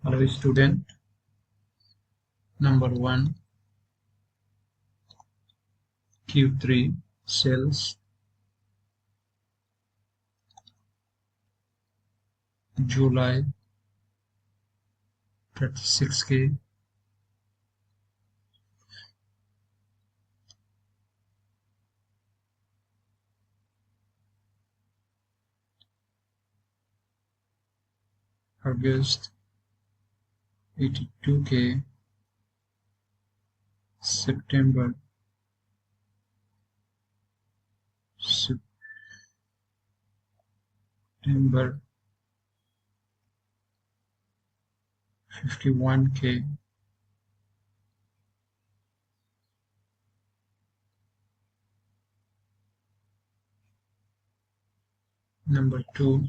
Hello student, number 1 Q3 sales July 36K, August 82K, September 51K, number 2